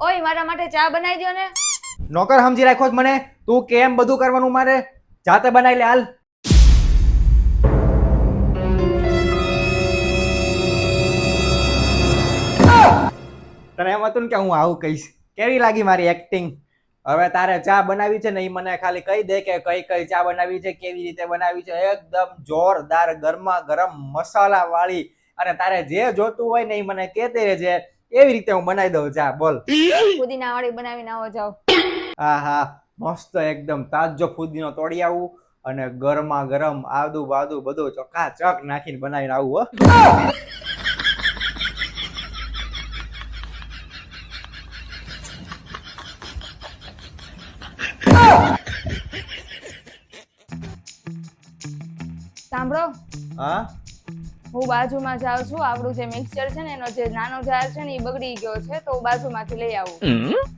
ઓય મારા માટે ચા બનાવી દો ને. નોકર સમજી રાખ્યો છે મને? તું કેમ બધું કરવાનું મારે? જાતે બનાવી લે હાલ. તને એમ હતું ને કે હું આવું કહીશ? કેવી લાગી મારી એક્ટિંગ? હવે તારે ચા બનાવી છે ને એ મને ખાલી કહી દે કે કઈ કઈ ચા બનાવી છે, કેવી રીતે બનાવી છે. એકદમ જોરદાર ગરમા ગરમ મસાલા વાળી, અને તારે જે જોતું હોય ને એ મને કહેતી રહેજે, એવી રીતે હું બનાવી દઉં ચા. બોલ. પુદીના વાળી બનાવીને આવો જાઓ. હા હા, મસ્ત એકદમ તાજો ફુદીનો તોડી આવું અને ગરમા ગરમ આદુ બાદુ બધું ચકાચક નાખીને બનાવીને આવું. હો સાંભળો, હા, હું બાજુમાં જાઉં છું. આપણું જે મિક્સચર છે ને એનો જે નાનો જાર છે ને એ બગડી ગયો છે, તો હું બાજુમાંથી લઈ આવું.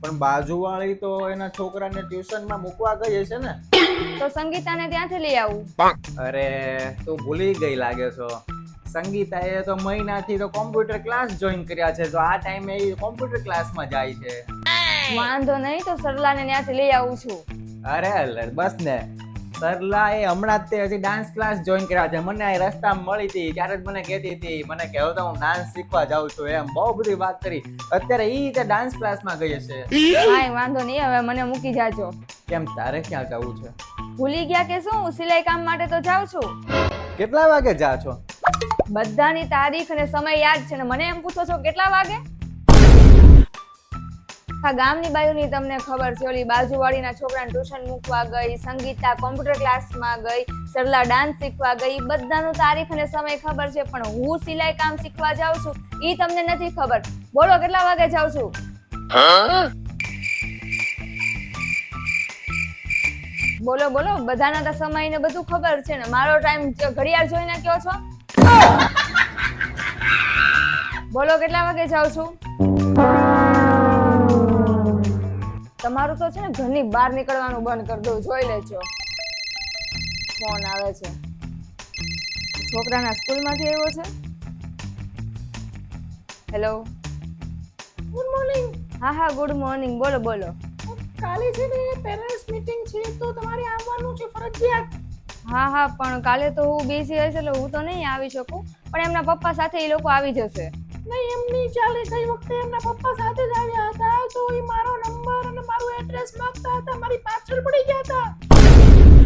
પણ બાજુવાળી તો એના છોકરાને ટ્યુશનમાં મૂકવા ગઈ હશે ને? તો સંગીતાને ત્યાંથી લઈ આવું. અરે તું ભૂલી ગઈ લાગે છો. સંગીતાએ તો મહિનાથી તો કોમ્પ્યુટર ક્લાસ જોઈન કર્યા છે, તો આ ટાઈમે એ કોમ્પ્યુટર ક્લાસમાં જાય છે. વાંધો નહીં, તો સરલાને ત્યાંથી લઈ આવું છું. અરે બસ ને, સરલા એ હમણાં જ તે હજી ડાન્સ ક્લાસ જોઈન કર્યા છે. મને આ રસ્તામાં મળી હતી ત્યારે જ મને કહેતી હતી, મને કે હવે તો હું ડાન્સ શીખવા જાઉં છું એમ. બહુ બધી વાત કરી. અત્યારે ઈ રીતે ડાન્સ ક્લાસમાં ગઈ હશે. કાંઈ વાંધો નહીં, હવે મને મૂકી જાજો. કેમ, તારે ક્યાં જવું છે? ભૂલી ગયા કે શું? હું સિલાઈ કામ માટે તો જાઉં છું. કેટલા વાગે જા છો? બધાની તારીખ અને સમય યાદ છે ને મને એમ પૂછો છો કેટલા વાગે? હા, ગામની બાયુની તમને ખબર છે. ઓલી બાજુવાળીના છોકરાને ટ્યુશન મૂકવા ગઈ, સંગીતા કોમ્પ્યુટર ક્લાસમાં ગઈ, સરલા ડાન્સ શીખવા ગઈ. બધાનું તારીખ અને સમય ખબર છે, પણ હું સિલાઈ કામ શીખવા જાઉં છું ઈ તમને નથી ખબર. બોલો કેટલા વાગે જાઉં છું? બોલો બોલો, બધાના તો સમય ને બધું ખબર છે ને. મારો ટાઈમ ઘડિયાળ જોઈને કયો છો? બોલો કેટલા વાગે જાઉં છું? તમારું તો છે ને ઘરની બહાર નીકળવાનું બંધ કરી દઉં, જોઈ લેજો. ફોન આવે છે. છોકરાના સ્કૂલમાંથી આવ્યો છે. Hello, good morning. હા હા, ગુડ મોર્નિંગ. બોલો બોલો. કાલે છે ને પેરેન્ટ્સ મીટિંગ છે, તો તમારે આવવાનું છે ફરજિયાત. હા હા, પણ કાલે તો હું બીઝી હશે એટલે હું તો નહીં આવી શકું, પણ એમના પપ્પા સાથે એ લોકો આવી જશે. નહીં, એમ નહીં ચાલે. ગઈ વખતે એમના પપ્પા સાથે જ આવ્યા હતા, તો એ મારો નંબર અને મારું એડ્રેસ માંગતા હતા, મારી પાછળ પડી ગયા હતા.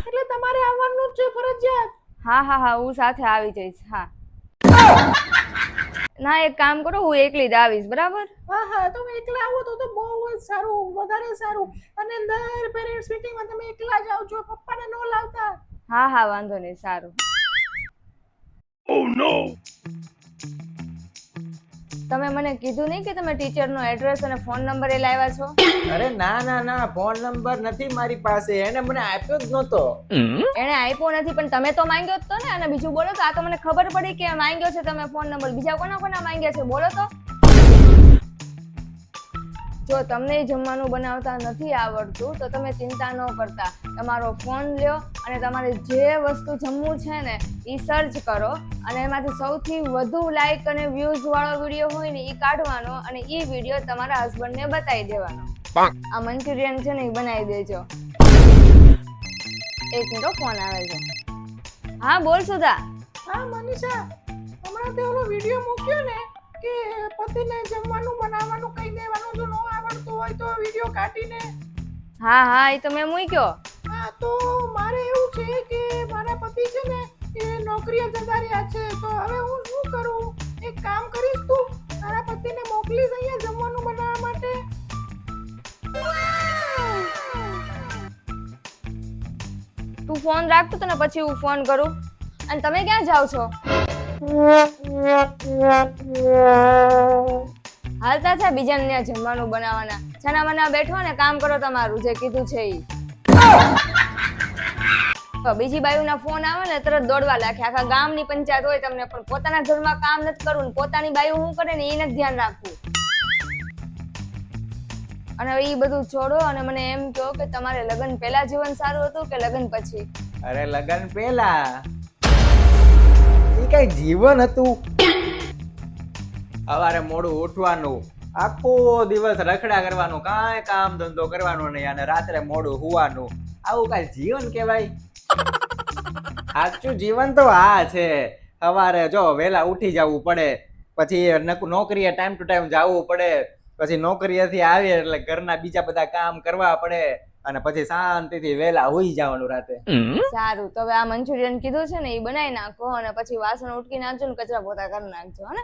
એટલે તમારે આવવાનું જ છે ફરજિયાત. હા હા હા, હું સાથે આવી જઈશ. હા ના, એક કામ કરો, હું એકલી જ આવીશ. બરાબર? હા હા, તમે એકલા આવો તો બહુ જ સારું, વધારે સારું. અને દર પેરેન્ટ્સ મીટિંગમાં તમે એકલા જ આવજો, પપ્પાને ન લાવતા. હા હા, વાંધો નહીં. સારું. Oh no! તમે મને કીધું નહીં કે તમે ટીચરનો એડ્રેસ અને ફોન નંબર એ લાવ્યા છો? અરે ના ના ના, ફોન નંબર નથી મારી પાસે. એને મને આપ્યો જ નહોતો. એને આપ્યો નથી, પણ તમે તો માંગ્યો જ તો ને. અને બીજું બોલો તો, આ તો મને ખબર પડી કે માંગ્યો છે તમે ફોન નંબર. બીજા કોના કોના માંગ્યા છે બોલો તો. જો તમને જમવાનું બનાવતા નથી આવડતું તો તમે ચિંતા ન કરતા. તમારો ફોન લ્યો અને તમારે જે વસ્તુ જમવું છે ને એ સર્ચ કરો, અને એમાંથી સૌથી વધુ લાઈક અને વ્યૂઝ વાળો વિડીયો હોય ને એ કાઢવાનો, અને એ વિડીયો તમારા હસબન્ડને બતાવી દેવાનો. આ મંચુરિયન છે ને એ બનાવી દેજો. એક મિનિટ, ફોન આવે છે. હા બોલ સુધા. હા મનીષા, હમણાં તે ઓલો વિડીયો મૂક્યો ને કે પતિને જમવાનું બનાવવાનું કહી દેવાનું, જો ન આવડતું હોય તો વિડીયો કાઢીને. હા હા, એ તો મેં મૂક્યો. હા, તો મારે એવું છે કે મારા પતિ છે ને એ નોકરીએ જતા રહ્યા છે, તો હવે હું શું કરું? એક કામ કરીશ, તું તારા પતિને મોકલીશ અહીંયા જમવાનું બનાવવા માટે. તું ફોન રાખતો તને પછી હું ફોન કરું. અને તમે ક્યાં જાઓ છો? હાલતા છે બીજાને ત્યાં જમવાનું બનાવવાના. છાના મના બેઠો ને કામ કરો તમારું જે કીધું છે ઈ. તો બીજી બાયુના ફોન આવે ને તરત દોડવા લાગે. આખા ગામની પંચાયત હોય તમને, પણ પોતાના ઘરમાં કામ નથી કરવું ને પોતાની બાયુ શું કરે ને એને જ ધ્યાન રાખવું. અને એ બધું છોડો અને મને એમ કહો કે તમારે લગ્ન પહેલા જીવન સારું હતું કે લગ્ન પછી? અરે લગ્ન પહેલા એ કઈ જીવન હતું? સવારે મોડું ઉઠવાનું, આખો દિવસ રખડા કરવાનું, કાંઈ કામ ધંધો કરવાનો નહીં અને રાત્રે મોડું હુવાનું. આવું કાંઈ જીવન કહેવાય? સાચું જીવન તો આ છે. સવારે જો વહેલા ઉઠી જવું પડે, પછી નોકરીએ ટાઈમ ટુ ટાઈમ જવું પડે, પછી નોકરીએથી આવીએ એટલે ઘરના બીજા બધા કામ કરવા પડે અને પછી શાંતિથી વહેલા હોઈ જવાનું રાતે. સારું, તો હવે આ મંચુરિયન કીધું છે ને એ બનાવી નાખો અને પછી વાસણ ઉટકી નાખજો ને કચરા પોતા કરી નાખજો, હે ને?